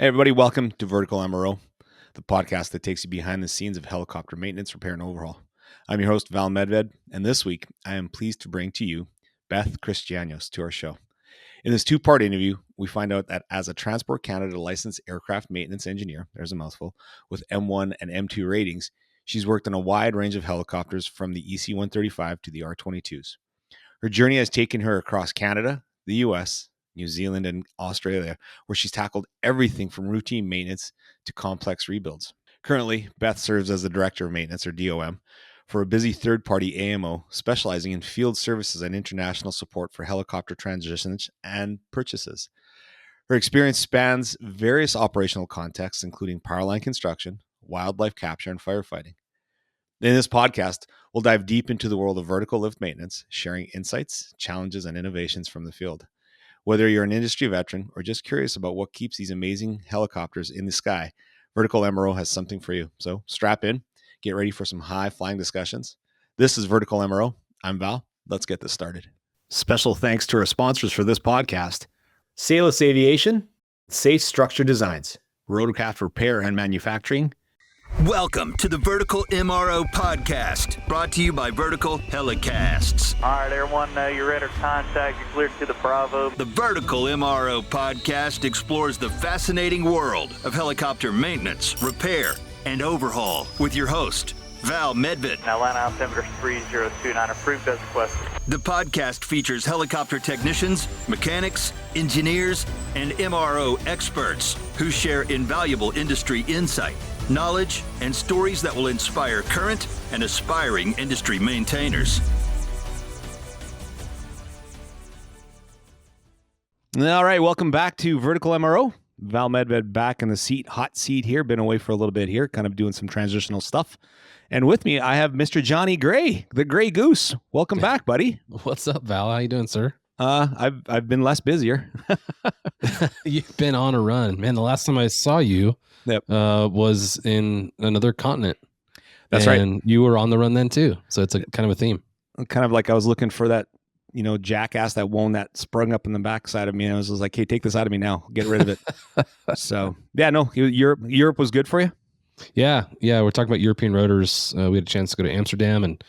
Hey, everybody, welcome to Vertical MRO, the podcast that takes you behind the scenes of helicopter maintenance, repair, and overhaul. I'm your host, Val Medved, and this week I am pleased to bring to you Beth Christianos to our show. In this two-part interview, we find out that as a Transport Canada licensed aircraft maintenance engineer, there's a mouthful, with M1 and M2 ratings, she's worked on a wide range of helicopters from the EC-135 to the R-22s. Her journey has taken her across Canada, the US, New Zealand, and Australia, where she's tackled everything from routine maintenance to complex rebuilds. Currently, Beth serves as the Director of Maintenance, or DOM, for a busy third-party AMO specializing in field services and international support for helicopter transitions and purchases. Her experience spans various operational contexts, including powerline construction, wildlife capture, and firefighting. In this podcast, we'll dive deep into the world of vertical lift maintenance, sharing insights, challenges, and innovations from the field. Whether you're an industry veteran or just curious about what keeps these amazing helicopters in the sky, Vertical MRO has something for you. So strap in, get ready for some high-flying discussions. This is Vertical MRO. I'm Val. Let's get this started. Special thanks to our sponsors for this podcast: Salus Aviation, Safe Structure Designs, Rotor Repair and Manufacturing. Welcome to the Vertical MRO Podcast, brought to you by Vertical HeliCASTS. All right, everyone, you're ready to contact. You're cleared to the Bravo. The Vertical MRO Podcast explores the fascinating world of helicopter maintenance, repair, and overhaul with your host, Val Medved. Now, line altimeter 3029, approved as requested. The podcast features helicopter technicians, mechanics, engineers, and MRO experts who share invaluable industry insight, knowledge, and stories that will inspire current and aspiring industry maintainers. All right, welcome back to Vertical MRO. Val Medved back in the seat, hot seat here. Been away for a little bit here, kind of doing some transitional stuff. And with me, I have Mr. Johnny Gray, the Gray Goose. Welcome back, buddy. What's up, Val? How you doing, sir? I've been less busier. You've been on a run, man. The last time I saw you was in another continent. That's right. And you were on the run then too. So it's a kind of a theme. Kind of like I was looking for that, jackass, that one that sprung up in the backside of me. And I was just like, hey, take this out of me now. Get rid of it. So yeah, no, Europe was good for you. Yeah. We're talking about European rotors. We had a chance to go to Amsterdam, and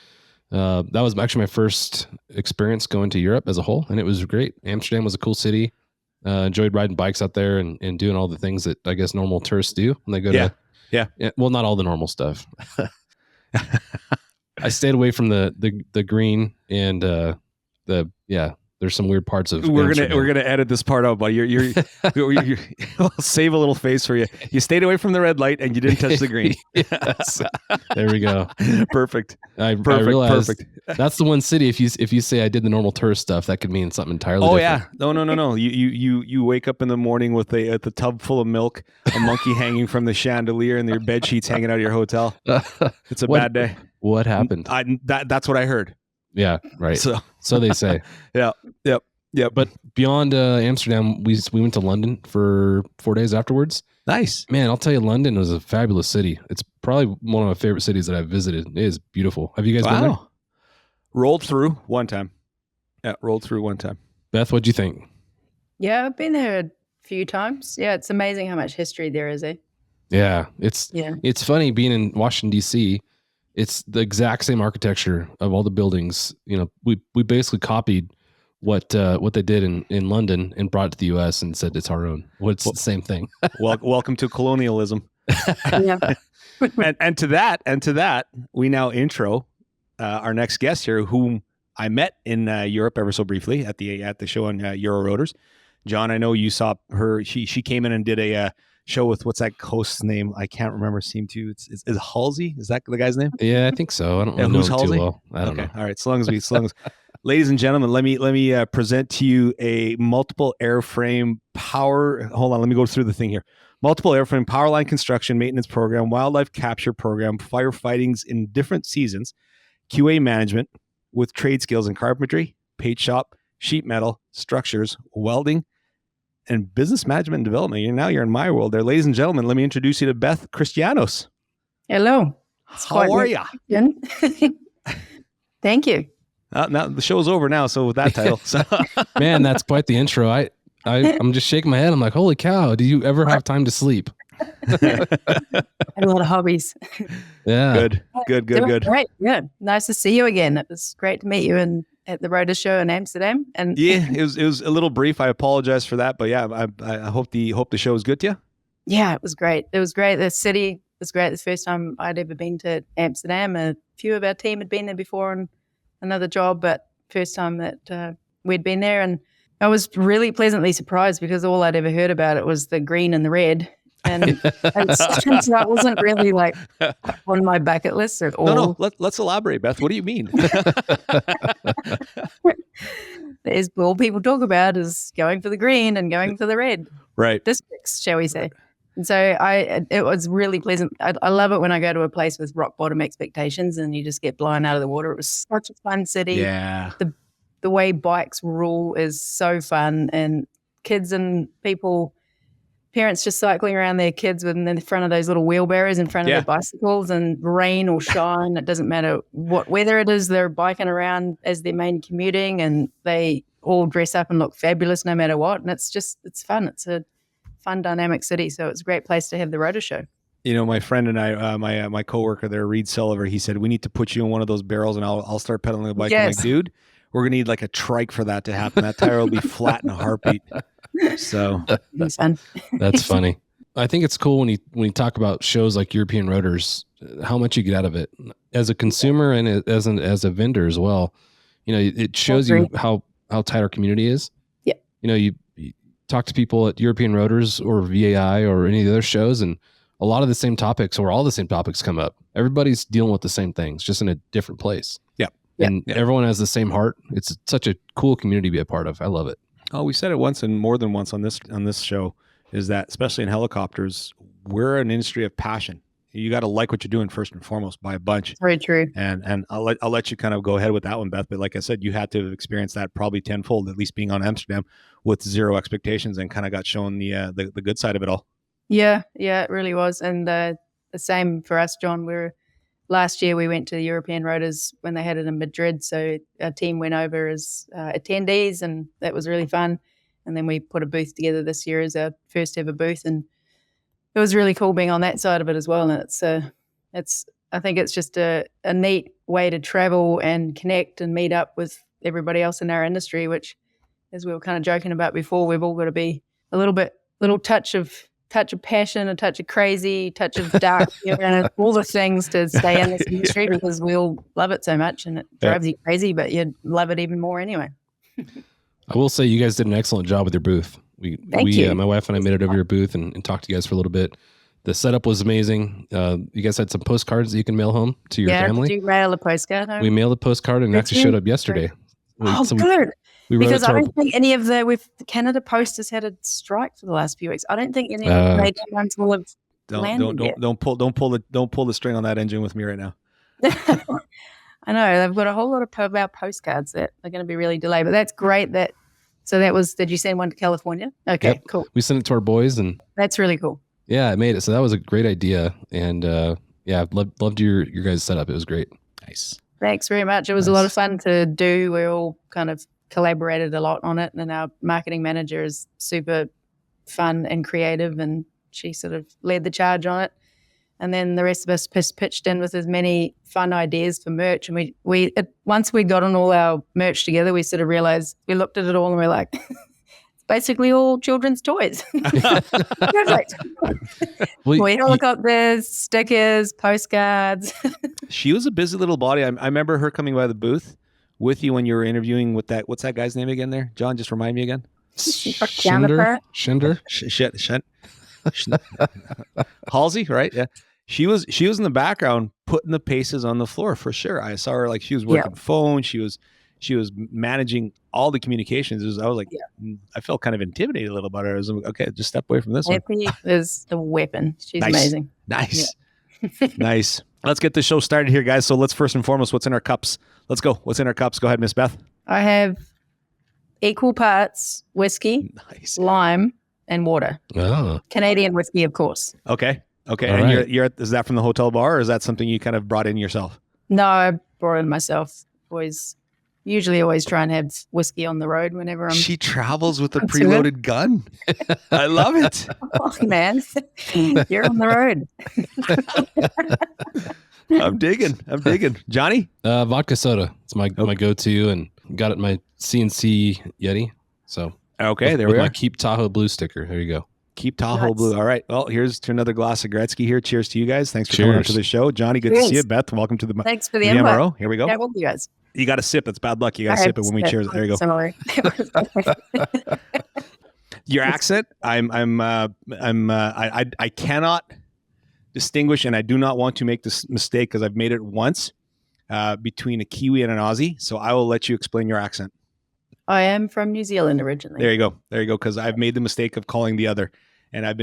that was actually my first experience going to Europe as a whole. And it was great. Amsterdam was a cool city. Enjoyed riding bikes out there and doing all the things that I guess normal tourists do when they go to. Yeah. Well, not all the normal stuff. I stayed away from the green and there's some weird parts of. We're gonna edit this part out, buddy. You're we'll save a little face for you. You stayed away from the red light and you didn't touch the green. Yes. There we go. Perfect. I realized that's the one city. If you say I did the normal tourist stuff, that could mean something entirely different. Oh yeah. No. You wake up in the morning with the tub full of milk, a monkey hanging from the chandelier, and your bed sheets hanging out of your hotel. It's a bad day. What happened? That's what I heard. Yeah, right. So they say. Yeah. But beyond Amsterdam, we went to London for 4 days afterwards. Nice. Man, I'll tell you, London is a fabulous city. It's probably one of my favorite cities that I've visited. It is beautiful. Have you guys been there? Rolled through one time. Yeah, rolled through one time. Beth, what'd you think? Yeah, I've been there a few times. Yeah, it's amazing how much history there is, eh? Yeah, it's funny being in Washington, D.C., it's the exact same architecture of all the buildings. We basically copied what they did in London and brought it to the U.S. and said it's our own. Well, it's the same thing. Welcome to colonialism. Yeah. and to that, we now intro our next guest here, whom I met in Europe ever so briefly at the show on Euro Rotors. John, I know you saw her. She came in and did a show with, what's that host's name? I can't remember. Is Halsey? Is that the guy's name? Yeah, I think so. I don't know who's him Halsey? too well. I don't know. All right. As long as ladies and gentlemen, let me present to you a multiple airframe power. Hold on. Let me go through the thing here. Multiple airframe powerline construction maintenance program, wildlife capture program, firefightings in different seasons, QA management with trade skills in carpentry, paint shop, sheet metal, structures, welding, and business management and development. You're in my world there. Ladies and gentlemen, let me introduce you to Beth Christianos. Hello. How are ya? Thank you. Now the show's over now, so with that title. Man, that's quite the intro. I'm just shaking my head. I'm like, holy cow, do you ever have time to sleep? Had a lot of hobbies. Yeah. Good. Great. Yeah. Nice to see you again. It was great to meet you at the Rotor show in Amsterdam. And Yeah, it was a little brief. I apologize for that, but yeah, I hope the show is good to you. Yeah, it was great. It was great. The city was great. The first time I'd ever been to Amsterdam. A few of our team had been there before on another job, but first time that we'd been there. And I was really pleasantly surprised because all I'd ever heard about it was the green and the red. And so it wasn't really like on my bucket list at all. No, let's elaborate, Beth. What do you mean? There's all people talk about is going for the green and going for the red districts, shall we say. And so it was really pleasant. I love it when I go to a place with rock bottom expectations and you just get blown out of the water. It was such a fun city. Yeah. The way bikes rule is so fun, and kids and parents just cycling around their kids in the front of those little wheelbarrows in front of their bicycles, and rain or shine, it doesn't matter what weather it is, they're biking around as their main commuting, and they all dress up and look fabulous no matter what. And it's fun. It's a fun, dynamic city. So it's a great place to have the Rotor show. You know, my friend and I, my coworker there, Reed Silver, he said, we need to put you in one of those barrels and I'll start pedaling the bike. Yes. I'm like, dude, we're going to need like a trike for that to happen. That tire will be flat in a heartbeat. So It's fun. That's funny. I think it's cool when you talk about shows like European Rotors, how much you get out of it as a consumer and as a vendor as well. You know, it shows you how tight our community is. Yeah. You know, you talk to people at European Rotors or VAI or any of the other shows, and a lot of the same topics or all the same topics come up. Everybody's dealing with the same things, just in a different place. Yeah. And everyone has the same heart. It's such a cool community to be a part of. I love it. Oh, we said it once and more than once on this show, is that especially in helicopters, we're an industry of passion. You got to like what you're doing first and foremost by a bunch. Very true. And I'll let you kind of go ahead with that one, Beth. But like I said, you had to have experienced that probably tenfold, at least being on Amsterdam with zero expectations, and kind of got shown the good side of it all. Yeah, it really was. And the same for us, John. Last year we went to the European Rotors when they had it in Madrid. So our team went over as attendees, and that was really fun. And then we put a booth together this year as our first ever booth, and it was really cool being on that side of it as well. And I think it's just a neat way to travel and connect and meet up with everybody else in our industry, which, as we were kind of joking about before, we've all got to be a little touch of passion, a touch of crazy, touch of dark, and all the things to stay in this industry, because we all love it so much and it drives you crazy, but you love it even more anyway. I will say you guys did an excellent job with your booth. Thank you. My wife and I made it over your booth and talked to you guys for a little bit. The setup was amazing. You guys had some postcards that you can mail home to your family. Did you mail a postcard home? We mailed a postcard and it actually showed up yesterday. Good. We because I don't think any of the Canada Post has had a strike for the last few weeks. I don't think any of the major ones will have landed yet. Don't pull the string on that engine with me right now. I know they've got a whole lot of our postcards that are going to be really delayed, but that's great. Did you send one to California? Okay, yep. Cool. We sent it to our boys, and that's really cool. Yeah, I made it. So that was a great idea, and loved your guys' setup. It was great. Nice. Thanks very much. It was a lot of fun to do. We all kind of collaborated a lot on it, and our marketing manager is super fun and creative, and she sort of led the charge on it. And then the rest of us pitched in with as many fun ideas for merch. And once we got on all our merch together, we sort of realized, we looked at it all and we're like, it's basically all children's toys. Perfect. Helicopters, stickers, postcards. She was a busy little body. I remember her coming by the booth with you when you were interviewing with that. What's that guy's name again there? John, just remind me again. Shinder. Halsey, right? Yeah. She was in the background putting the paces on the floor for sure. I saw her like she was working phone. She was managing all the communications. I was like, I felt kind of intimidated a little about her. I was like, okay, just step away from this one. Happy is the weapon. She's amazing. Nice. Yeah. Nice. Let's get the show started here, guys. So let's first and foremost, what's in our cups? Let's go. What's in our cups? Go ahead, Miss Beth. I have equal parts whiskey, lime, and water. Oh. Canadian whiskey, of course. Okay. All and right. you're is that from the hotel bar, or is that something you kind of brought in yourself? No, I brought it myself. Always usually always try and have whiskey on the road whenever I'm. She travels with a preloaded gun. I love it. Oh, man, you're on the road. I'm digging. Johnny? Vodka soda. It's my go-to, and got it in my CNC Yeti. So okay, there we are. My Keep Tahoe Blue sticker. There you go. Keep Tahoe Blue. All right. Well, here's to another glass of Gretzky here. Cheers to you guys. Thanks for Cheers. coming up to the show. Johnny, good to see you. Beth, welcome to the Thanks for the invite. MRO. Here we go. Yeah, well, you guys. You got to sip. It's bad luck. You got to sip it when we cheers. There you go. Sorry. Your accent, I cannot distinguish, and I do not want to make this mistake because I've made it once between a Kiwi and an Aussie. So I will let you explain your accent. I am from New Zealand originally. There you go. Because I've made the mistake of calling the other, and I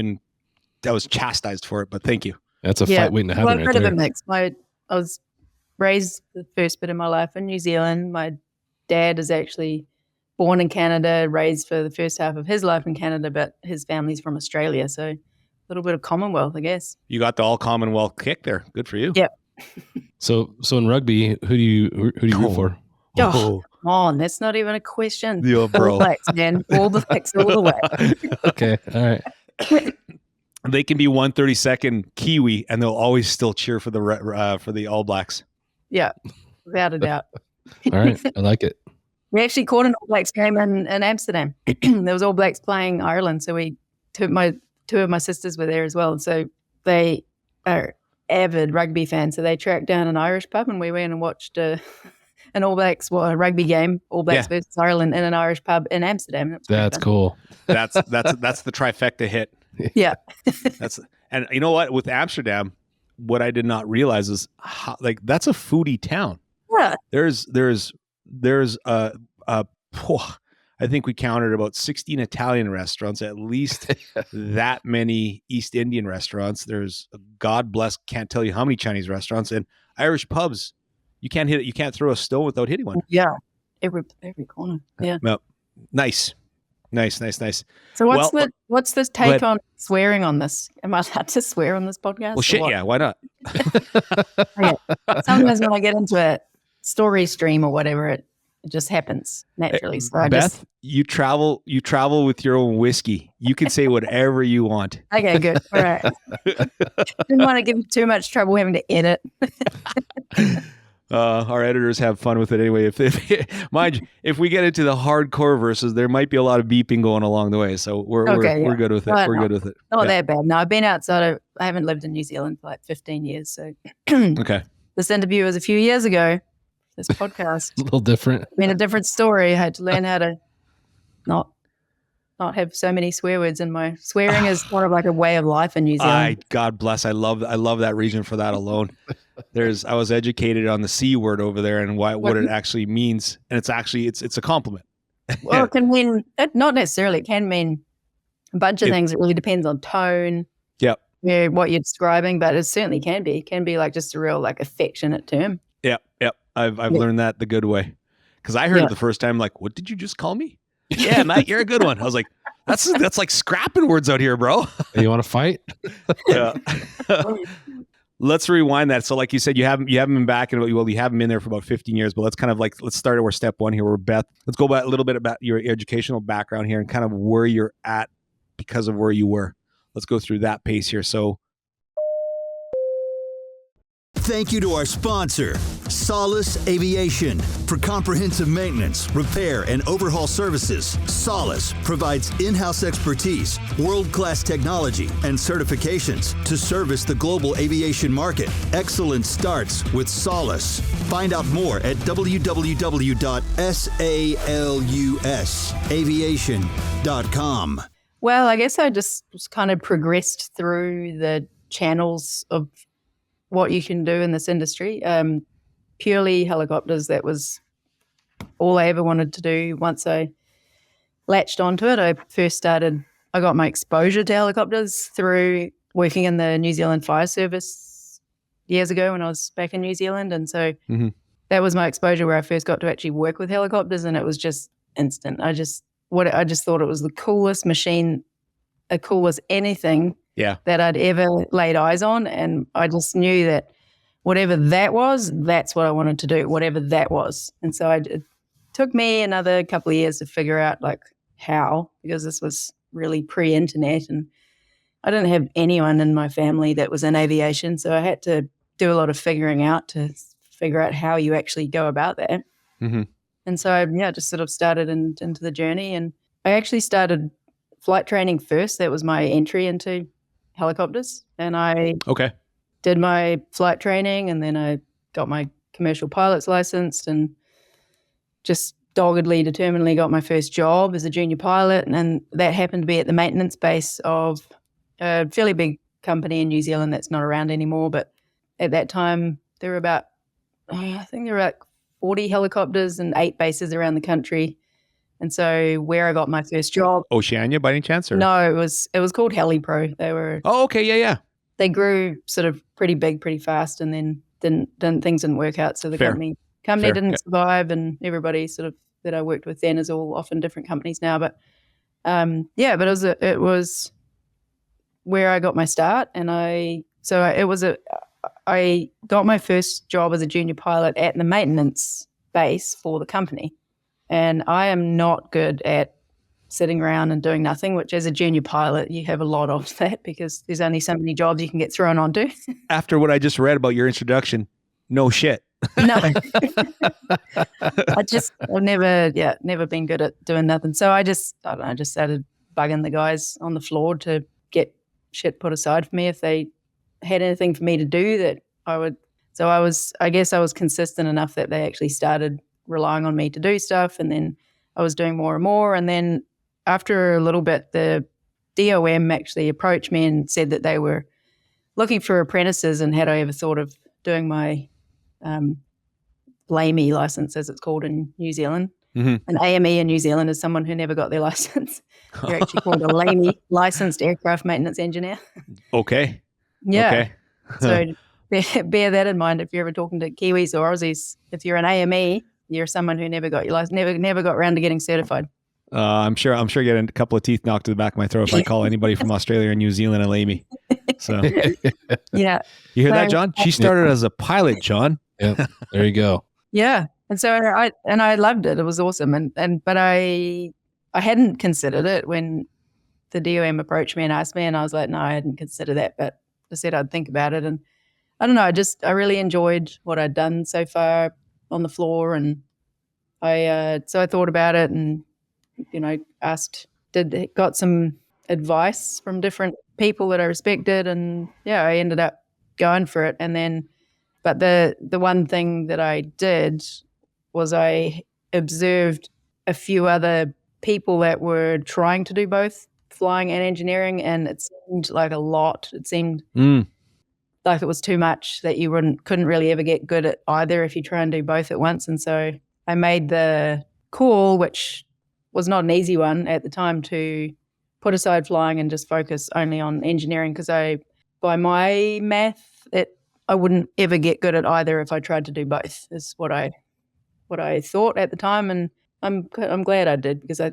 was chastised for it. But thank you. That's a fight waiting to happen. Well, right bit of there. a mix. I was raised the first bit of my life in New Zealand. My dad is actually born in Canada, raised for the first half of his life in Canada, but his family's from Australia. So a little bit of Commonwealth, I guess. You got the all Commonwealth kick there. Good for you. Yep. So in rugby, who do you root for? Oh, come on, that's not even a question. Yeah, bro. All Blacks, man. All the Blacks, all the way. Okay, all right. They can be 132nd Kiwi, and they'll always still cheer for the All Blacks. Yeah, without a doubt. All right, I like it. We actually caught an All Blacks game in Amsterdam. There was All Blacks playing Ireland, so two of my sisters were there as well. So they are avid rugby fans. So they tracked down an Irish pub, and we went and watched an All Blacks a rugby game, All Blacks versus Ireland, in an Irish pub in Amsterdam. That's cool. That's the trifecta hit. Yeah. And you know what? With Amsterdam, what I did not realize is that's a foodie town. Yeah. There's I think we counted about 16 Italian restaurants, at least that many East Indian restaurants. There's, God bless, can't tell you how many Chinese restaurants, and Irish pubs. You can't hit it. You can't throw a stone without hitting one. Yeah. Every corner. Yeah. No. Nice. So what's this take on swearing on this? Am I allowed to swear on this podcast? Well, shit, yeah. Why not? Okay. Sometimes when I get into a story stream or whatever, it just happens naturally. So Beth, you travel with your own whiskey. You can say whatever you want. Okay, good. All right. Didn't want to give you too much trouble having to edit. Our editors have fun with it anyway. If we get into the hardcore verses, there might be a lot of beeping going along the way. So we're good with it. Well, we're good with it. Not that bad. No, I've been outside. I haven't lived in New Zealand for like 15 years. So okay. This interview was a few years ago. This podcast. A little different. I mean, a different story. I had to learn how to not have so many swear words in my swearing is more of like a way of life in New Zealand. God bless. I love that region for that alone. I was educated on the C word over there and what it actually means. And it's a compliment. Well, it can mean, not necessarily, it can mean a bunch of things. It really depends on tone. Yep. Yeah, what you're describing, but it certainly can be. It can be like just a real like affectionate term. Yep. I've learned that the good way. Because I heard it the first time, like, what did you just call me? Yeah, Matt, you're a good one. I was like, that's like scrapping words out here, bro. You want to fight? Yeah. Let's rewind that. So like you said, you haven't been back you haven't been there for about 15 years, but let's start at where step one here. Where Beth, let's go back a little bit about your educational background here and kind of where you're at because of where you were. Let's go through that pace here. So thank you to our sponsor, Solace Aviation. For comprehensive maintenance, repair, and overhaul services, Solace provides in-house expertise, world-class technology, and certifications to service the global aviation market. Excellence starts with Solace. Find out more at www.salusaviation.com. Well, I guess I just kind of progressed through the channels of what you can do in this industry. Purely helicopters, that was all I ever wanted to do. Once I latched onto it, I got my exposure to helicopters through working in the New Zealand Fire Service years ago when I was back in New Zealand. And so that was my exposure where I first got to actually work with helicopters, and it was just instant. I just thought it was the coolest machine, the coolest anything that I'd ever laid eyes on. And I just knew that whatever that was, that's what I wanted to do, whatever that was. And so took me another couple of years to figure out like how, because this was really pre-internet and I didn't have anyone in my family that was in aviation. So I had to do a lot of figuring out to figure out how you actually go about that. Mm-hmm. And so I just sort of started into the journey, and I actually started flight training first. That was my entry into helicopters, and I did my flight training, and then I got my commercial pilot's license and just doggedly, determinedly got my first job as a junior pilot. And that happened to be at the maintenance base of a fairly big company in New Zealand that's not around anymore. But at that time, there were about, I think there were about 40 helicopters and 8 bases around the country. And so where I got my first job. Oceania by any chance? Or? No, it was called HeliPro. They were. Oh, okay. Yeah. They grew sort of pretty big, pretty fast, and then things didn't work out. So the company didn't survive, and everybody sort of that I worked with then is all off in different companies now. But but it was where I got my start, and I got my first job as a junior pilot at the maintenance base for the company. And I am not good at sitting around and doing nothing, which as a junior pilot, you have a lot of that because there's only so many jobs you can get thrown onto. After what I just read about your introduction, no shit. No. I've never been good at doing nothing. So I just started bugging the guys on the floor to get shit put aside for me if they had anything for me to do that I would. So I was consistent enough that they actually started relying on me to do stuff, and then I was doing more and more. And then after a little bit, the DOM actually approached me and said that they were looking for apprentices, and had I ever thought of doing my LAME license, as it's called in New Zealand. Mm-hmm. An AME in New Zealand is someone who never got their license. They're actually called a LAME, licensed aircraft maintenance engineer. Okay. Yeah. Okay. So bear that in mind if you're ever talking to Kiwis or Aussies. If you're an AME, you're someone who never got your license, never got around to getting certified. I'm sure getting a couple of teeth knocked to the back of my throat if I call anybody from Australia or New Zealand a LAME. So yeah. You hear that, John? She started as a pilot, John. Yeah. There you go. Yeah. And so I loved it. It was awesome. But I hadn't considered it when the DOM approached me and asked me, and I was like, no, I hadn't considered that, but I said I'd think about it. And I don't know, I really enjoyed what I'd done so far on the floor, and so I thought about it, and got some advice from different people that I respected, and I ended up going for it. And then, but the one thing that I did was I observed a few other people that were trying to do both flying and engineering, and it seemed like a lot. It seemed like it was too much, that you couldn't really ever get good at either if you try and do both at once. And so I made the call, which was not an easy one at the time, to put aside flying and just focus only on engineering, because by my math, I wouldn't ever get good at either if I tried to do both, is what I thought at the time. And I'm glad I did, because I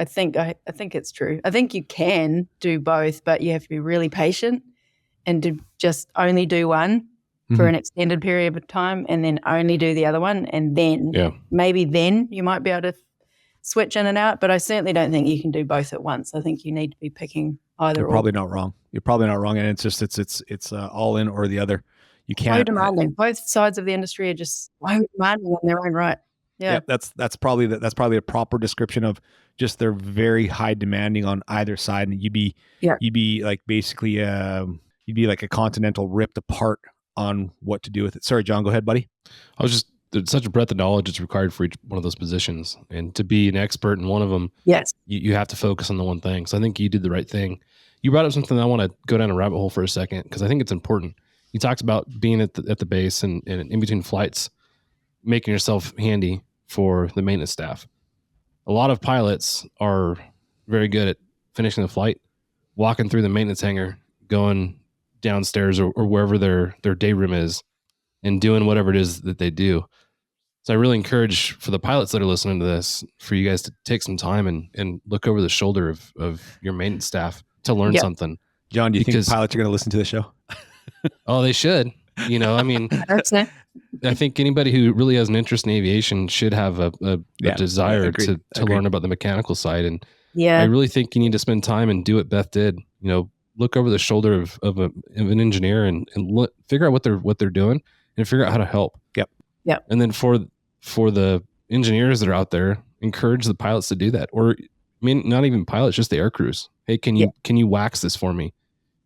think it's true. I think you can do both, but you have to be really patient and to just only do one for an extended period of time, and then only do the other one, and then maybe then you might be able to switch in and out. But I certainly don't think you can do both at once. I think you need to be picking either. You're probably not wrong. And it's just it's all in or the other. You can't. So demanding. Both sides of the industry are just so demanding in their own right. Yeah, that's probably a proper description of just they're very high demanding on either side, and you'd be like basically you'd be like a continental ripped apart on what to do with it. Sorry, John, go ahead, buddy. There's such a breadth of knowledge that's required for each one of those positions, and to be an expert in one of them, yes, you have to focus on the one thing. So I think you did the right thing. You brought up something that I want to go down a rabbit hole for a second, because I think it's important. You talked about being at the base and in between flights, making yourself handy for the maintenance staff. A lot of pilots are very good at finishing the flight, walking through the maintenance hangar, going downstairs or wherever their day room is, and doing whatever it is that they do. So I really encourage, for the pilots that are listening to this, for you guys to take some time and look over the shoulder of your maintenance staff to learn something. John, do you think pilots are going to listen to the show? Oh, they should. You know, I mean, That's it. I think anybody who really has an interest in aviation should have a desire agreed. to learn about the mechanical side. And I Yeah. really think you need to spend time and do what Beth did. You know, look over the shoulder of an engineer and figure out what they're doing and figure out how to help. Yep. And then for the engineers that are out there, encourage the pilots to do that. Or I mean, not even pilots, just the air crews. Hey, can you wax this for me?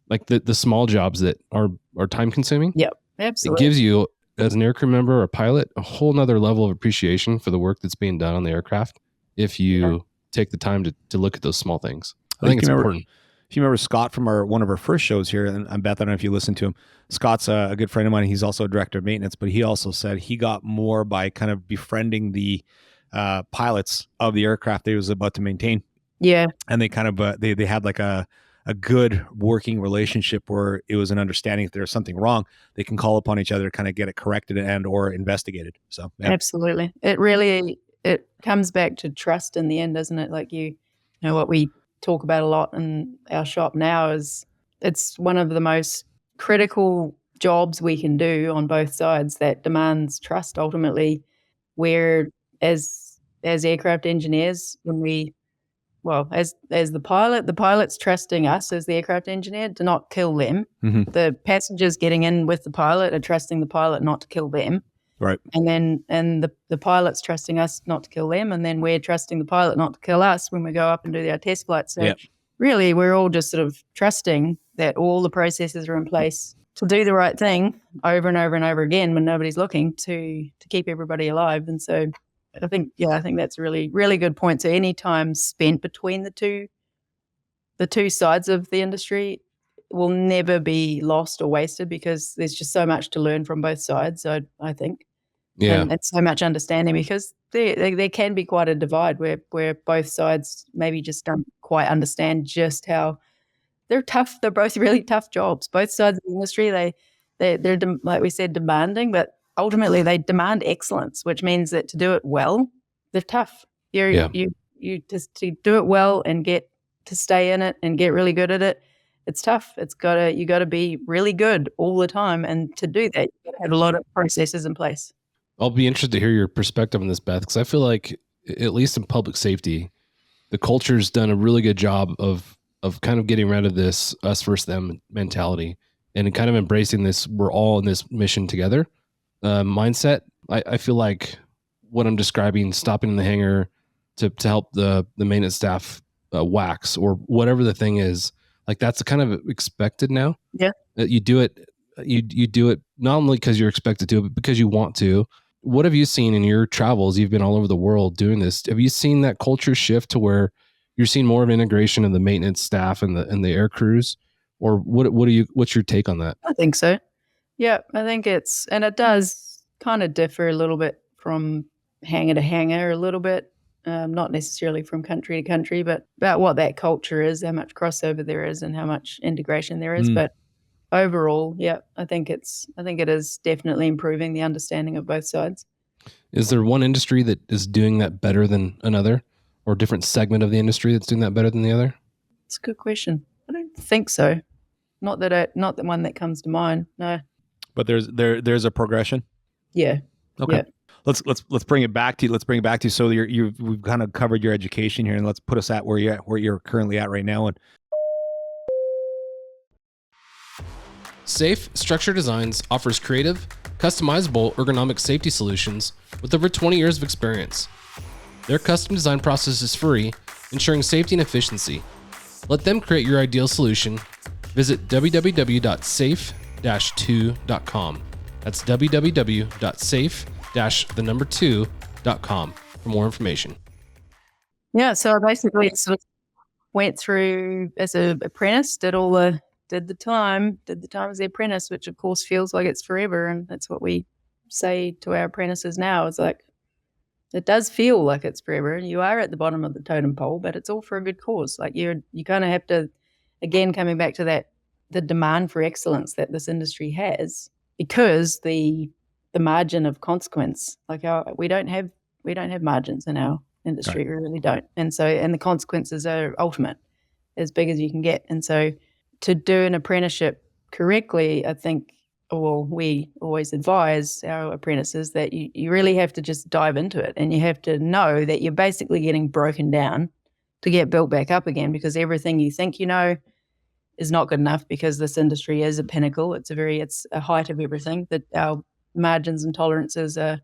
Like the small jobs that are time consuming. Yep. It Absolutely. gives you, as an aircrew member or a pilot, a whole nother level of appreciation for the work that's being done on the aircraft if you take the time to look at those small things. I think it's important. If you remember Scott from one of our first shows here, and Beth, I don't know if you listened to him. Scott's a good friend of mine. He's also a director of maintenance, but he also said he got more by kind of befriending the pilots of the aircraft that he was about to maintain. Yeah. And they kind of they had like a good working relationship where it was an understanding if there's something wrong, they can call upon each other to kind of get it corrected and or investigated. So yeah. Absolutely. It comes back to trust in the end, doesn't it? Like you know what we talk about a lot in our shop now is it's one of the most critical jobs we can do on both sides that demands trust ultimately, where as aircraft engineers, as the pilot's trusting us as the aircraft engineer to not kill them. Mm-hmm. The passengers getting in with the pilot are trusting the pilot not to kill them. Right. And the pilot's trusting us not to kill them, and then we're trusting the pilot not to kill us when we go up and do our test flights. So really, we're all just sort of trusting that all the processes are in place to do the right thing over and over and over again when nobody's looking to keep everybody alive. And so I think that's a really, really good point. So any time spent between the two sides of the industry will never be lost or wasted because there's just so much to learn from both sides. So I think. Yeah. And so much understanding because there can be quite a divide where both sides maybe just don't quite understand just how they're tough. They're both really tough jobs. Both sides of the industry, they're like we said, demanding, but ultimately they demand excellence, which means that to do it well, they're tough. You just to do it well and get to stay in it and get really good at it. It's tough. You got to be really good all the time, and to do that, you got to have a lot of processes in place. I'll be interested to hear your perspective on this, Beth, because I feel like, at least in public safety, the culture's done a really good job of kind of getting rid of this us versus them mentality and kind of embracing this we're all in this mission together mindset. I feel like what I'm describing, stopping in the hangar to help the maintenance staff wax or whatever the thing is, like that's kind of expected now. Yeah. You do it. You do it not only because you're expected to, but because you want to. What have you seen in your travels? You've been all over the world doing this. Have you seen that culture shift to where you're seeing more of integration of the maintenance staff and the air crews, or what's your take on that? I think so. Yeah, I think it does kind of differ a little bit from hangar to hangar a little bit, not necessarily from country to country, but about what that culture is, how much crossover there is, and how much integration there is. But overall, yeah, I think it is definitely improving the understanding of both sides. Is there one industry that is doing that better than another, or a different segment of the industry that's doing that better than the other? It's a good question. I don't think so. Not the one that comes to mind. No. But there's a progression. Yeah. Okay. Yeah. Let's bring it back to you. So we've kind of covered your education here, and let's put us at where you're currently at right now. And Safe Structure Designs offers creative, customizable ergonomic safety solutions with over 20 years of experience. Their custom design process is free, ensuring safety and efficiency. Let them create your ideal solution. Visit www.safe-2.com. That's www.safe-2.com for more information. Yeah, so I basically sort of went through as an apprentice, did the time as the apprentice, which of course feels like it's forever, and that's what we say to our apprentices now. It's like it does feel like it's forever. You are at the bottom of the totem pole, but it's all for a good cause. Like you kind of have to, again, coming back to that, the demand for excellence that this industry has, because the margin of consequence, like we don't have margins in our industry. Right. We really don't, and the consequences are ultimate, as big as you can get. And so to do an apprenticeship correctly, I think or we always advise our apprentices that you really have to just dive into it, and you have to know that you're basically getting broken down to get built back up again, because everything you think you know is not good enough, because this industry is a pinnacle. It's a height of everything, that our margins and tolerances are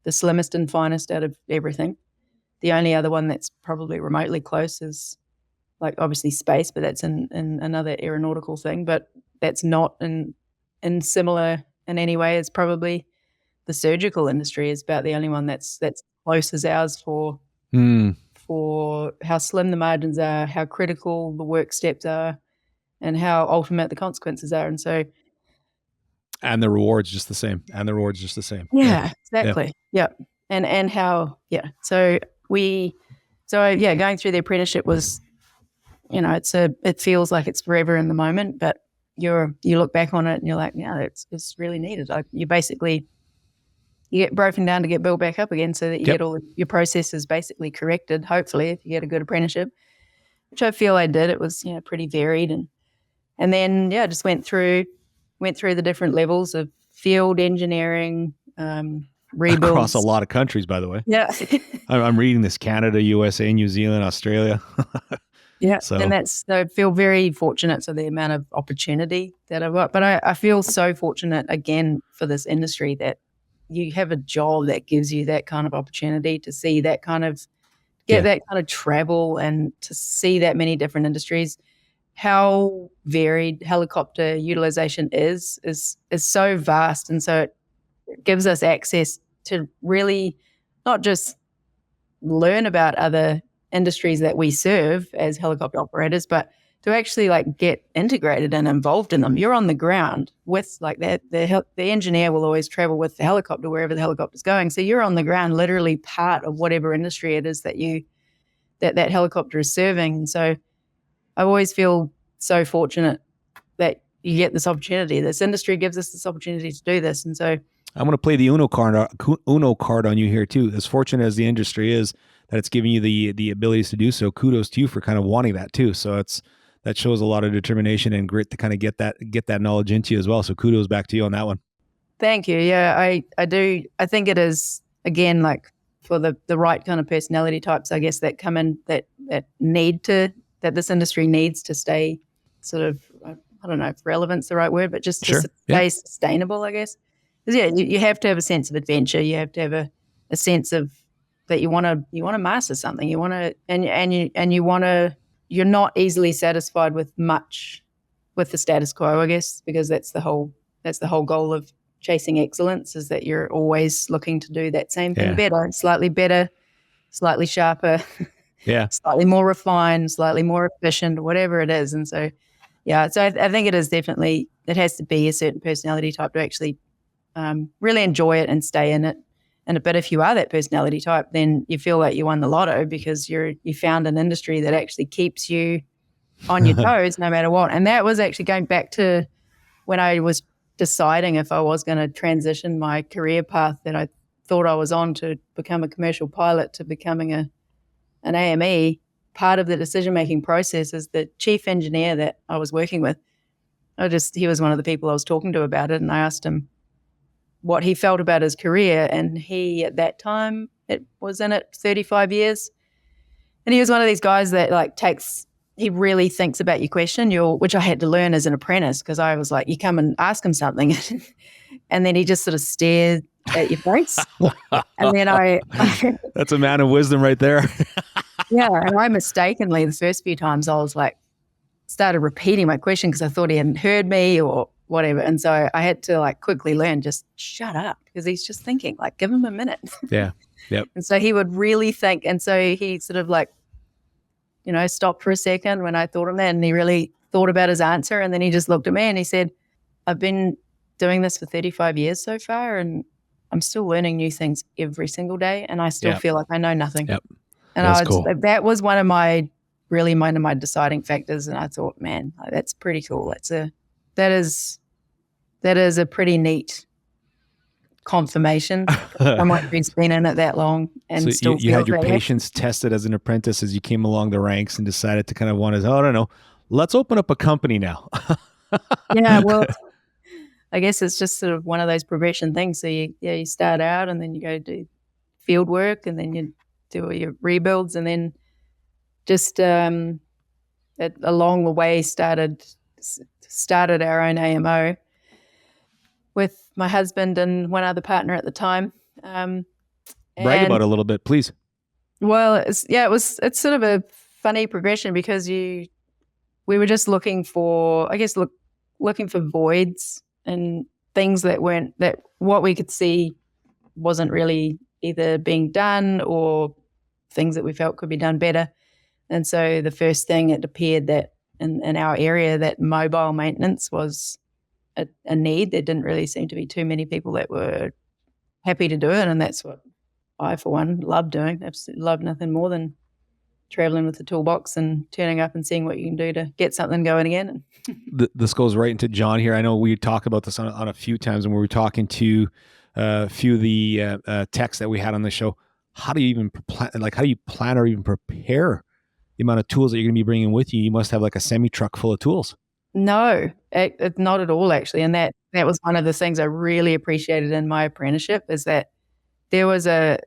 the slimmest and finest out of everything. The only other one that's probably remotely close is like obviously space, but that's in another aeronautical thing, but that's not in similar in any way as probably the surgical industry is about the only one that's close as ours for how slim the margins are, how critical the work steps are, and how ultimate the consequences are. And the reward's just the same. Yeah, exactly. Yeah. And how, yeah. So going through the apprenticeship was, it feels like it's forever in the moment, but you look back on it and you're like, yeah, it's really needed. Like you get broken down to get built back up again, so that you get all your processes basically corrected, hopefully, if you get a good apprenticeship, which I feel I did. It was, pretty varied. And then, just went through the different levels of field engineering, rebuilds. Across a lot of countries, by the way. Yeah. I'm reading this: Canada, USA, New Zealand, Australia. Yeah. So. And I feel very fortunate for the amount of opportunity that I've got. But I feel so fortunate again for this industry that you have a job that gives you that kind of opportunity to see that kind of, that kind of travel, and to see that many different industries. How varied helicopter utilization is so vast. And so it gives us access to really not just learn about other industries that we serve as helicopter operators, but to actually like get integrated and involved in them. You're on the ground with like that. The engineer will always travel with the helicopter wherever the helicopter's going. So you're on the ground, literally part of whatever industry it is that helicopter is serving. And so I always feel so fortunate that you get this opportunity. This industry gives us this opportunity to do this. And so I'm going to play the Uno card on you here too. As fortunate as the industry is that it's giving you the abilities to do so, kudos to you for kind of wanting that too. So that shows a lot of determination and grit to kind of get that knowledge into you as well. So kudos back to you on that one. Thank you. Yeah, I do. I think it is, again, like for the right kind of personality types, I guess, that come in that this industry needs to stay sort of, I don't know if relevant's the right word, but just to stay sustainable, I guess. Because you have to have a sense of adventure. You have to have a sense of that you want to master something. You want to, and you want to, you're not easily satisfied with the status quo, I guess, because that's the whole goal of chasing excellence, is that you're always looking to do that same thing better, slightly sharper, slightly more refined, slightly more efficient, whatever it is. And so, so I think it is definitely, it has to be a certain personality type to actually really enjoy it and stay in it. But if you are that personality type, then you feel like you won the lotto, because you found an industry that actually keeps you on your toes no matter what. And that was actually going back to when I was deciding if I was going to transition my career path that I thought I was on to become a commercial pilot to becoming an AME. Part of the decision-making process is the chief engineer that I was working with. He was one of the people I was talking to about it, and I asked him what he felt about his career. And he, at that time, was in it 35 years. And he was one of these guys that he really thinks about your question, which I had to learn as an apprentice, because I was like, you come and ask him something and then he just sort of stared at your face. And then that's a man of wisdom right there. Yeah. And I mistakenly, the first few times I was like, started repeating my question because I thought he hadn't heard me or whatever. And so I had to quickly learn, just shut up, because he's just thinking, give him a minute. Yeah. Yep. And so he would really think. And so he sort of stopped for a second when I thought of that, and he really thought about his answer. And then he just looked at me and he said, I've been doing this for 35 years so far, and I'm still learning new things every single day. And I still feel like I know nothing. Yep. And cool. That was one of my deciding factors. And I thought, man, that's pretty cool. That is a pretty neat confirmation. Someone who's been in it that long and so still you had your patience tested as an apprentice as you came along the ranks and decided to kind of want to, I don't know, let's open up a company now. Yeah, well, I guess it's just sort of one of those progression things. So you start out and then you go do field work and then you do all your rebuilds and then just along the way started our own AMO with my husband and one other partner at the time. Brag about it a little bit, please. Well, it's sort of a funny progression because we were just looking for voids and things that what we could see wasn't really either being done or things that we felt could be done better. And so the first thing it appeared that in our area that mobile maintenance was a need. There didn't really seem to be too many people that were happy to do it, and that's what I, for one, love doing. Absolutely love nothing more than traveling with the toolbox and turning up and seeing what you can do to get something going again. This goes right into John here. I know we talked about this on a few times, and we were talking to a few of the techs that we had on the show. How do you even how do you plan or even prepare the amount of tools that you're going to be bringing with you? You must have like a semi truck full of tools. No, not at all, actually. And that was one of the things I really appreciated in my apprenticeship is that there was a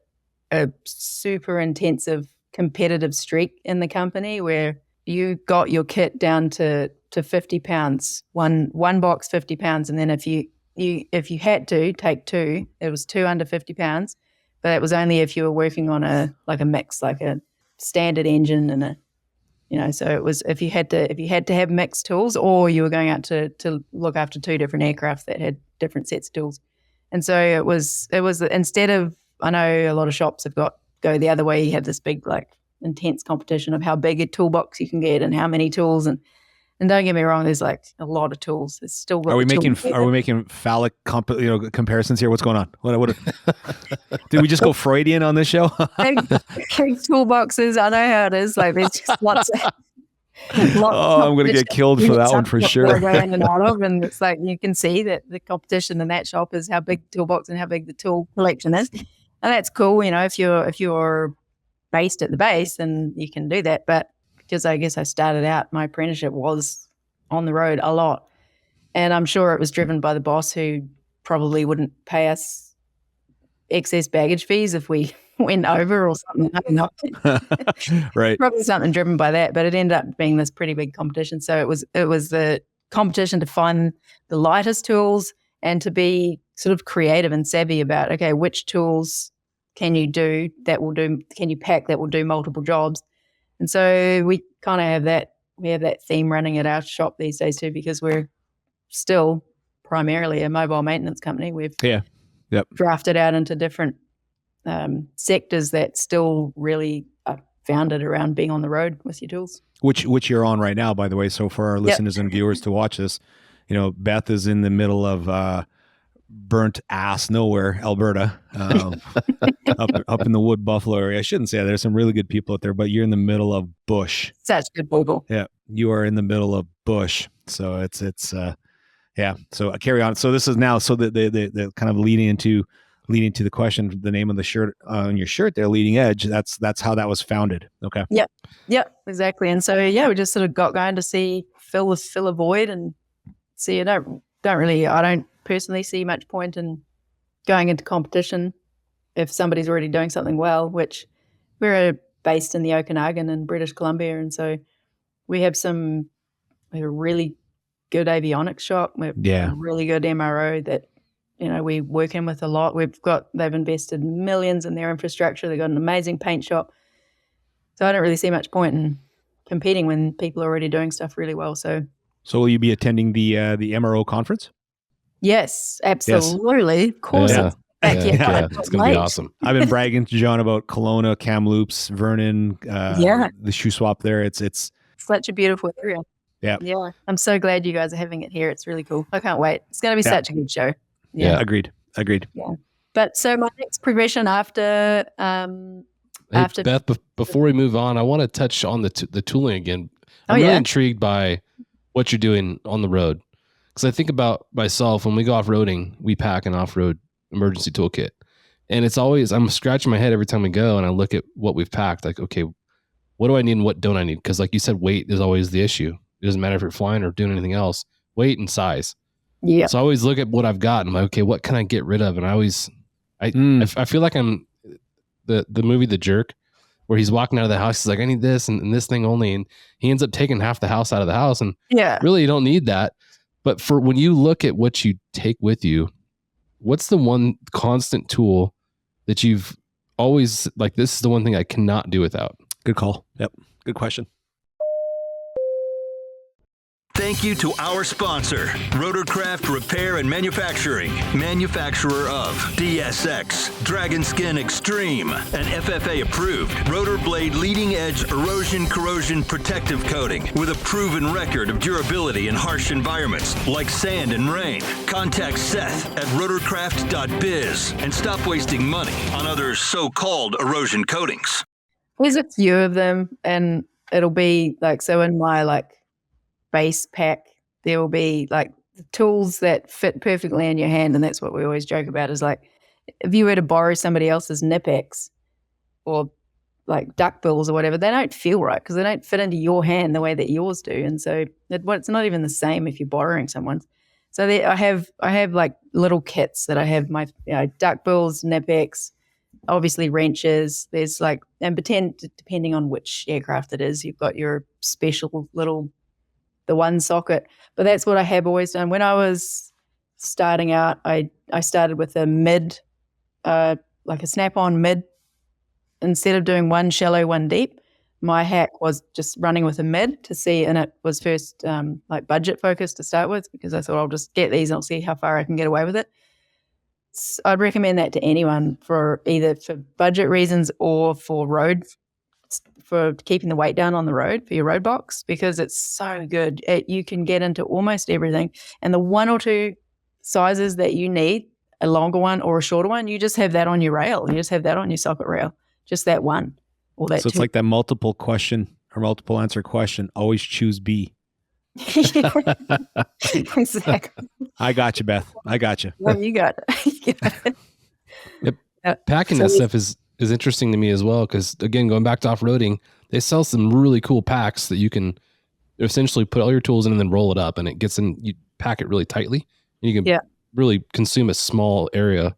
super intensive competitive streak in the company where you got your kit down to 50 pounds, one box 50 pounds, and then if you had to take two, it was 2 under 50 pounds, but it was only if you were working on a mix, like a standard engine and so it was if you had to have mixed tools, or you were going out to look after 2 different aircraft that had different sets of tools. And so it was instead of, I know a lot of shops go the other way. You have this big intense competition of how big a toolbox you can get and how many tools, and don't get me wrong, there's a lot of tools. It's still are we making phallic comparisons here? What's going on? What did we just go Freudian on this show? big toolboxes. I know how it is. There's just lots of I'm going to get killed for that one for sure. Going in and out of, and it's you can see that the competition in that shop is how big the toolbox and how big the tool collection is, and that's cool. If you're based at the base, then you can do that. But because I guess I started out, my apprenticeship was on the road a lot. And I'm sure it was driven by the boss who probably wouldn't pay us excess baggage fees if we went over or something. I don't know. Right. Probably something driven by that, but it ended up being this pretty big competition. So it was the competition to find the lightest tools and to be sort of creative and savvy about, okay, which tools can you pack that will do multiple jobs? And so we kind of have that theme running at our shop these days too, because we're still primarily a mobile maintenance company. We've drafted out into different sectors that still really are founded around being on the road with your tools. Which you're on right now, by the way. So for our listeners and viewers to watch this, Beth is in the middle of burnt ass nowhere, Alberta, up in the Wood Buffalo area. I shouldn't say that. There's some really good people out there, but you're in the middle of bush. Such good people. Yeah, you are in the middle of bush. So it's yeah. So carry on. So this is now the kind of leading into the question, the name of the shirt on your shirt there, Leading Edge. That's how that was founded. Okay. Yeah, exactly. And so we just sort of got going to fill a void and see. I don't personally see much point in going into competition if somebody's already doing something well, which we're based in the Okanagan in British Columbia, and so we have a really good avionics shop. We have a really good MRO that we work in with a lot. They've invested millions in their infrastructure. They've got an amazing paint shop. So I don't really see much point in competing when people are already doing stuff really well. So will you be attending the MRO conference? Yes, absolutely. Yes. Of course. Yeah. It's going to be awesome. I've been bragging to John about Kelowna, Kamloops, Vernon, the shoe swap there. It's such a beautiful area. Yeah. I'm so glad you guys are having it here. It's really cool. I can't wait. It's going to be such a good show. Yeah. Agreed. Yeah. But so my next progression after Beth, before we move on, I want to touch on the tooling again. I'm really intrigued by what you're doing on the road. Because I think about myself, when we go off-roading, we pack an off-road emergency toolkit. And it's always, I'm scratching my head every time we go and I look at what we've packed. Like, okay, what do I need and what don't I need? Because like you said, weight is always the issue. It doesn't matter if you're flying or doing anything else. Weight and size. Yeah. So I always look at what I've got and I'm like, okay, what can I get rid of? And I feel like I'm the movie The Jerk, where he's walking out of the house. He's like, I need this and this thing only. And he ends up taking half the house out of the house. And really you don't need that. But for when you look at what you take with you, what's the one constant tool that you've always like, this is the one thing I cannot do without? Good call. Yep. Good question. Thank you to our sponsor, Rotorcraft Repair and Manufacturing, manufacturer of DSX, Dragon Skin Extreme, and FFA approved Rotor Blade Leading Edge Erosion Corrosion Protective Coating with a proven record of durability in harsh environments like sand and rain. Contact Seth at rotorcraft.biz and stop wasting money on other so-called erosion coatings. There's a few of them, and it'll be like, so in my base pack, there will be the tools that fit perfectly in your hand, and that's what we always joke about is if you were to borrow somebody else's Nipex or duck bills or whatever, they don't feel right because they don't fit into your hand the way that yours do, and so it's not even the same if you're borrowing someone's. So I have little kits that I have my duck bills, Nipex, obviously wrenches. There's and depending on which aircraft it is, you've got your special little the one socket, but that's what I have always done. When I was starting out, I started with a mid, a snap-on mid. Instead of doing one shallow, one deep, my hack was just running with a mid to see, and it was first budget focused to start with because I thought I'll just get these and I'll see how far I can get away with it. So I'd recommend that to anyone for either for budget reasons or for keeping the weight down on the road for your road box, because it's so good. You can get into almost everything. And the one or two sizes that you need, a longer one or a shorter one, you just have that on your rail. You just have that on your socket rail. Just that one or that So it's two. like that multiple answer question. Always choose B. Exactly. I got you, Beth. I got you. Well, you got it. Yep. Packing that stuff is interesting to me as well, because again, going back to off-roading, they sell some really cool packs that you can essentially put all your tools in and then roll it up, and it gets in. You pack it really tightly, and you can really consume a small area.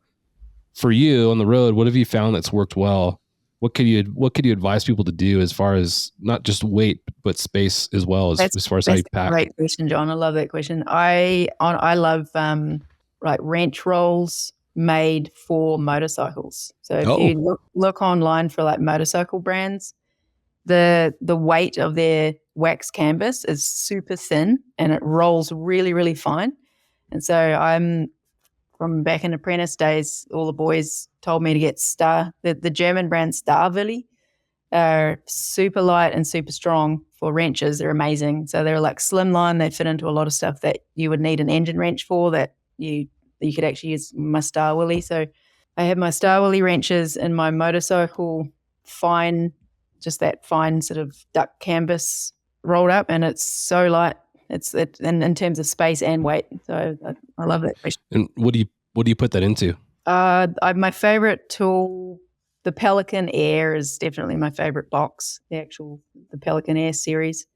For you on the road, what have you found that's worked well? What could you advise people to do as far as not just weight but space as well as far as how you pack? Great question, John. I love that question. I love wrench rolls made for motorcycles. So if you look online for motorcycle brands, the weight of their wax canvas is super thin and it rolls really, really fine. And so I'm from back in apprentice days, all the boys told me to get the German brand Starville. Are super light and super strong for wrenches. They're amazing. So they're slimline. They fit into a lot of stuff that you would need an engine wrench for, that you could actually use my Starville. So I have my Starville wrenches in my motorcycle just that fine sort of duck canvas rolled up, and it's so light. It's in terms of space and weight. So I love that question. And what do you put that into? My favorite tool, the Pelican Air, is definitely my favorite box. The Pelican Air series.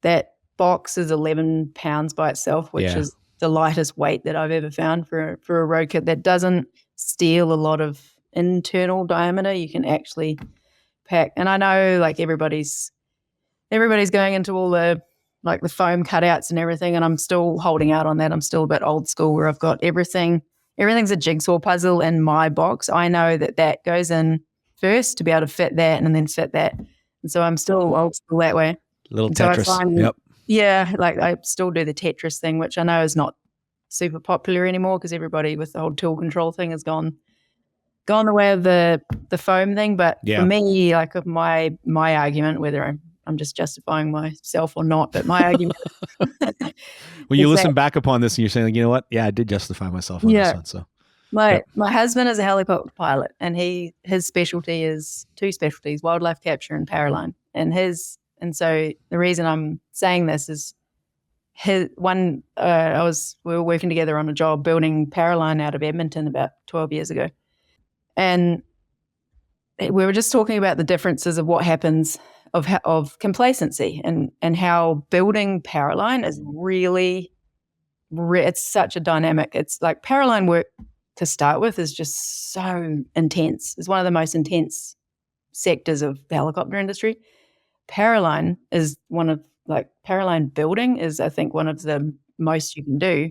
That box is 11 pounds by itself, which is the lightest weight that I've ever found for a road kit. That doesn't steal a lot of internal diameter. You can actually pack. And I know everybody's going into all the the foam cutouts and everything, and I'm still holding out on that. I'm still a bit old school where I've got everything's a jigsaw puzzle in my box. I know that goes in first to be able to fit that and then fit that. And so I'm still old school that way. Little Tetris. Yep. Yeah, I still do the Tetris thing, which I know is not super popular anymore because everybody with the whole tool control thing has gone the way of the foam thing. But for me, my argument, whether I'm just justifying myself or not, but my argument. When you listen back upon this and you're saying, you know what? Yeah, I did justify myself on this one. So my husband is a helicopter pilot, and his specialty is two specialties: wildlife capture and paraline. And so the reason I'm saying this is we were working together on a job building paraline out of Edmonton about 12 years ago, and we were just talking about the differences of what happens of complacency and how building paraline is really it's such a dynamic. It's like Paraline work to start with is just so intense. It's one of the most intense sectors of the helicopter industry. Paraline is Paraline building is, I think, one of the most you can do,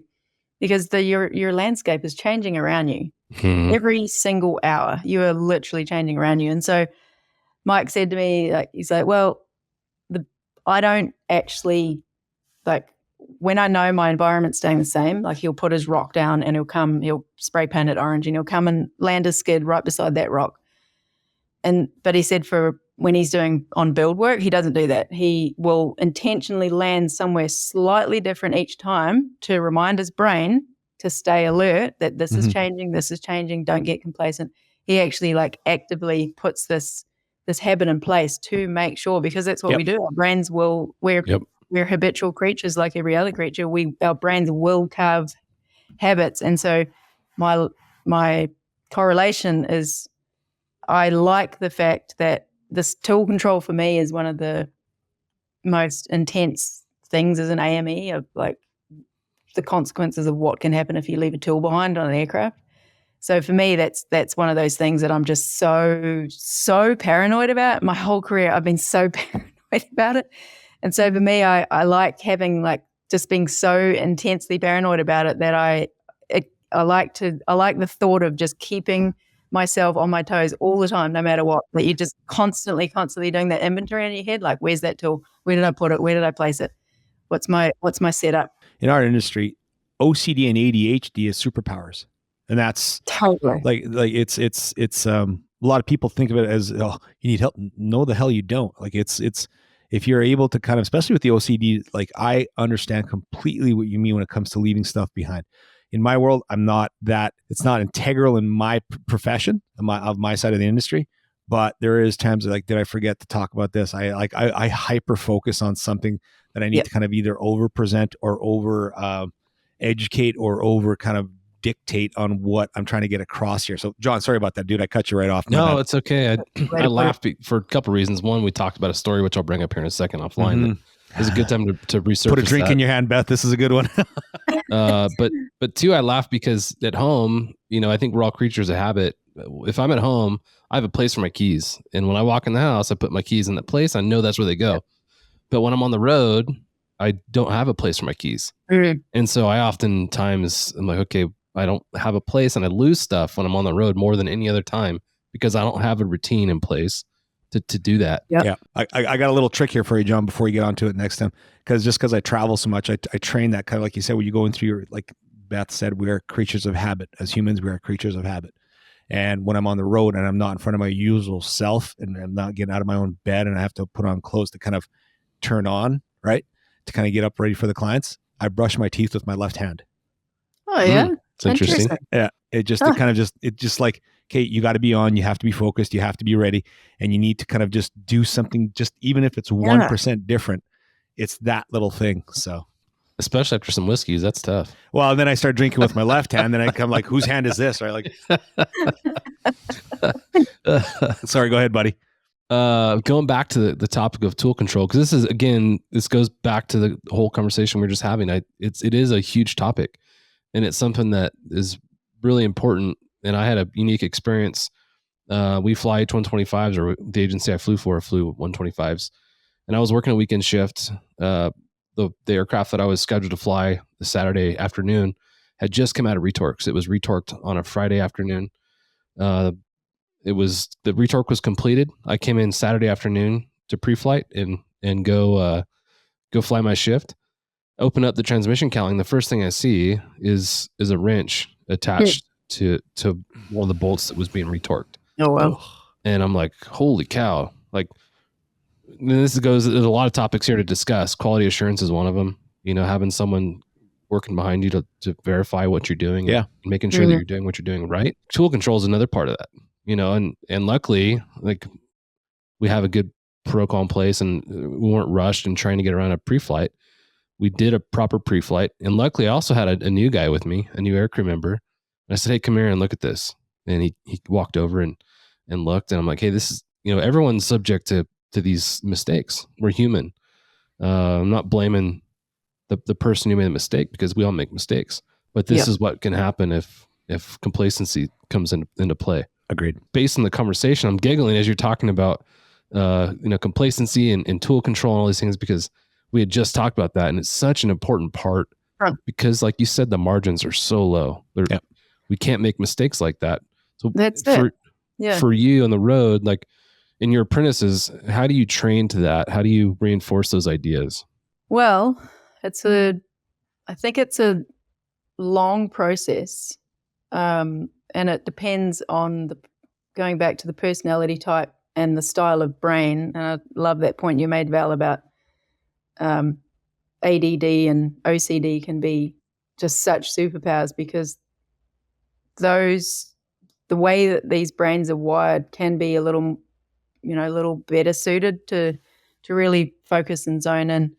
because your landscape is changing around you. Every single hour. You are literally changing around you. And so Mike said to me, he's like, well, I don't actually, when I know my environment's staying the same, he'll put his rock down and he'll spray paint it orange and he'll come and land his skid right beside that rock. But he said for when he's doing on build work, he doesn't do that. He will intentionally land somewhere slightly different each time to remind his brain to stay alert that this is changing, don't get complacent. He actually actively puts this habit in place to make sure, because that's what we do. Our brains we're habitual creatures like every other creature. Our brains will carve habits. And so my correlation is, I like the fact that this tool control for me is one of the most intense things as an AME, of the consequences of what can happen if you leave a tool behind on an aircraft. So for me, that's one of those things that I'm just so paranoid about. My whole career, I've been so paranoid about it. And so for me, I like having just being so intensely paranoid about it that I like the thought of just keeping myself on my toes all the time, no matter what. That you're just constantly doing that inventory in your head. Where's that tool? Where did I put it? Where did I place it? What's my setup? In our industry, OCD and ADHD is superpowers, and that's totally it's a lot of people think of it as, oh, you need help. No, the hell you don't. It's if you're able to kind of, especially with the OCD, I understand completely what you mean when it comes to leaving stuff behind. In my world, it's not integral in my profession, of my side of the industry, but there is times did I forget to talk about this? I hyper focus on something that I need to kind of either over present or over educate or over kind of dictate on what I'm trying to get across here. So John, sorry about that, dude. I cut you right off. No, it's okay. I laughed for a couple of reasons. One, we talked about a story, which I'll bring up here in a second offline. It's a good time to research. Put a drink in your hand, Beth. This is a good one. But two, I laugh because at home, I think we're all creatures of habit. If I'm at home, I have a place for my keys. And when I walk in the house, I put my keys in that place. I know that's where they go. Yeah. But when I'm on the road, I don't have a place for my keys. And so I oftentimes, I'm like, okay, I don't have a place, and I lose stuff when I'm on the road more than any other time because I don't have a routine in place to do that. Yep. Yeah. I got a little trick here for you, John, before you get onto it next time. Because I travel so much, I train that kind of, like you said, when you go in through your, like Beth said, we are creatures of habit. As humans, we are creatures of habit. And when I'm on the road and I'm not in front of my usual self and I'm not getting out of my own bed and I have to put on clothes to kind of turn on, right? To kind of get up ready for the clients, I brush my teeth with my left hand. Oh, yeah. It's interesting. Yeah. It just like, okay, you got to be on, you have to be focused, you have to be ready, and you need to kind of just do something, just even if it's 1% different, it's that little thing. So, especially after some whiskeys, that's tough. Well, and then I start drinking with my left hand, then I come like, whose hand is this? Right? Sorry, go ahead, buddy. Going back to the topic of tool control, because this goes back to the whole conversation we we're just having. It is a huge topic, and it's something that is really important. And I had a unique experience. We fly H-125s, or the agency I flew 125s, and I was working a weekend shift. The aircraft that I was scheduled to fly the Saturday afternoon had just come out of retorques. It was retorqued on a Friday afternoon. The retorque was completed. I came in Saturday afternoon to pre-flight and go fly my shift. Open up the transmission cowling. The first thing I see is a wrench attached to one of the bolts that was being retorqued. Oh, wow. And I'm like, holy cow. Like, there's a lot of topics here to discuss. Quality assurance is one of them. Having someone working behind you to verify what you're doing. Yeah. And making sure that you're doing what you're doing right. Tool control is another part of that. And luckily, like, we have a good protocol in place, and we weren't rushed and trying to get around a pre-flight. We did a proper pre-flight, and luckily I also had a new guy with me, a new aircrew member. And I said, "Hey, come here and look at this." And he walked over and looked, and I'm like, "Hey, this is, everyone's subject to these mistakes. We're human. I'm not blaming the person who made a mistake, because we all make mistakes. But this is what can happen if complacency comes into play. Agreed. Based on the conversation, I'm giggling as you're talking about complacency and tool control and all these things, because we had just talked about that, and it's such an important part. Because like you said, the margins are so low. We can't make mistakes like that. So that's for you on the road, like in your apprentices, how do you train to that? How do you reinforce those ideas? Well, I think it's a long process. And it depends on going back to the personality type and the style of brain. And I love that point you made, Val, about ADD and OCD can be just such superpowers, because the way that these brains are wired can be a little better suited to really focus and zone in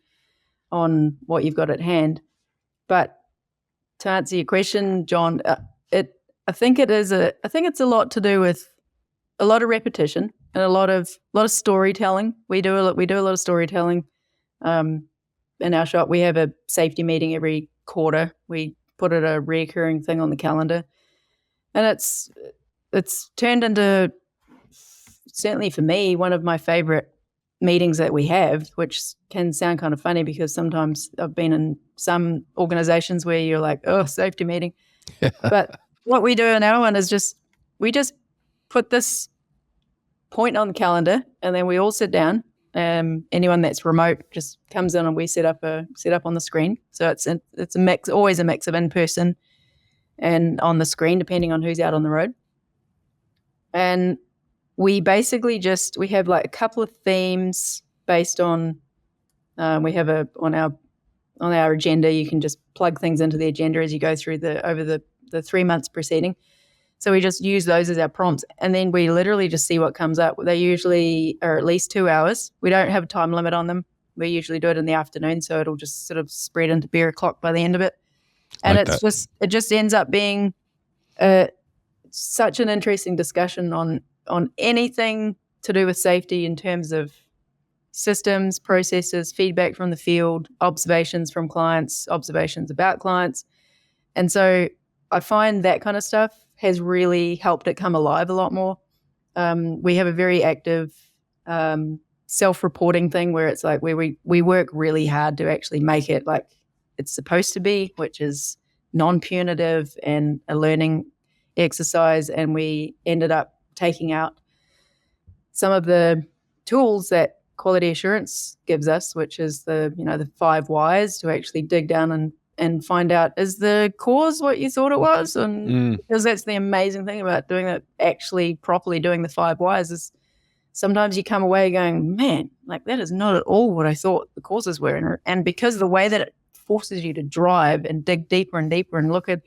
on what you've got at hand. But to answer your question, John, I think it's a lot to do with a lot of repetition and a lot of storytelling. We do a lot of storytelling. In our shop, we have a safety meeting every quarter. We put it a recurring thing on the calendar, and it's turned into, certainly for me, one of my favorite meetings that we have, which can sound kind of funny because sometimes I've been in some organizations where you're like, oh, safety meeting. But what we do in our one is we just put this point on the calendar, and then we all sit down. Anyone that's remote just comes in and we set up on the screen. So it's a mix, always a mix of in person and on the screen, depending on who's out on the road. And we basically we have like a couple of themes based on, we have on our agenda. You can just plug things into the agenda as you go through over the 3 months preceding. So we just use those as our prompts, and then we literally just see what comes up. They usually are at least 2 hours. We don't have a time limit on them. We usually do it in the afternoon, so it'll just sort of spread into beer o'clock by the end of it. And it just ends up being such an interesting discussion on anything to do with safety in terms of systems, processes, feedback from the field, observations from clients, observations about clients. And so I find that kind of stuff has really helped it come alive a lot more. We have a very active self-reporting thing where it's like where we work really hard to actually make it like it's supposed to be, which is non-punitive and a learning exercise. And we ended up taking out some of the tools that quality assurance gives us, which is the 5 whys to actually dig down and find out, is the cause what you thought it was? And because that's the amazing thing about doing that, actually properly doing the 5 whys, is sometimes you come away going, man, like that is not at all what I thought the causes were. And because the way that it forces you to drive and dig deeper and deeper and look at,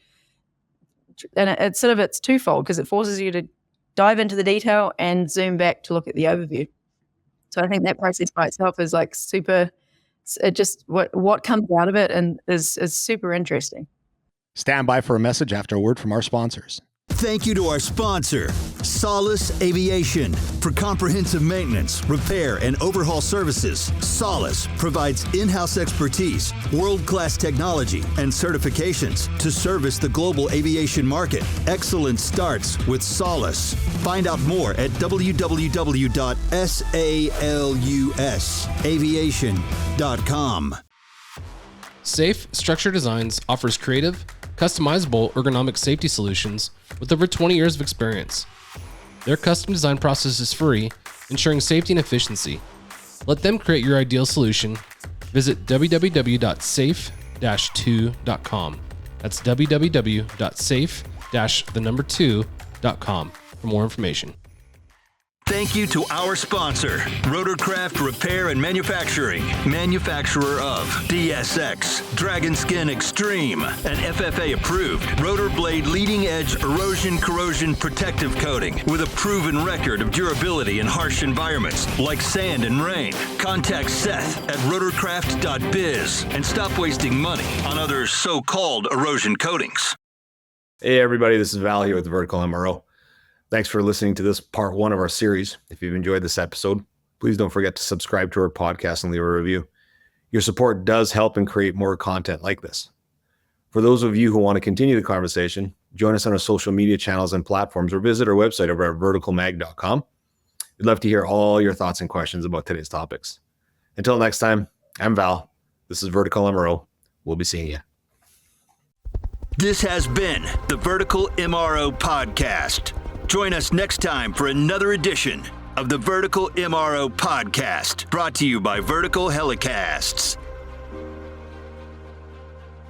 and it's twofold, because it forces you to dive into the detail and zoom back to look at the overview. So I think that process by itself is like super. It just what comes out of it and is super interesting. Stand by for a message after a word from our sponsors. Thank you to our sponsor, Solace Aviation. For comprehensive maintenance, repair, and overhaul services, Solace provides in-house expertise, world-class technology, and certifications to service the global aviation market. Excellence starts with Solace. Find out more at www.salusaviation.com. Safe Structure Designs offers creative, customizable ergonomic safety solutions with over 20 years of experience. Their custom design process is free, ensuring safety and efficiency. Let them create your ideal solution. Visit www.safe-2.com. That's www.safe-2.com for more information. Thank you to our sponsor, Rotorcraft Repair and Manufacturing, manufacturer of DSX, Dragon Skin Extreme, and FFA approved Rotor Blade Leading Edge Erosion Corrosion Protective Coating with a proven record of durability in harsh environments like sand and rain. Contact Seth at rotorcraft.biz and stop wasting money on other so-called erosion coatings. Hey everybody, this is Val here with Vertical MRO. Thanks for listening to this part 1 of our series. If you've enjoyed this episode, please don't forget to subscribe to our podcast and leave a review. Your support does help and create more content like this. For those of you who want to continue the conversation, join us on our social media channels and platforms or visit our website over at verticalmag.com. We'd love to hear all your thoughts and questions about today's topics. Until next time, I'm Val. This is Vertical MRO. We'll be seeing you. This has been the Vertical MRO Podcast. Join us next time for another edition of the Vertical MRO Podcast, brought to you by Vertical HeliCASTS.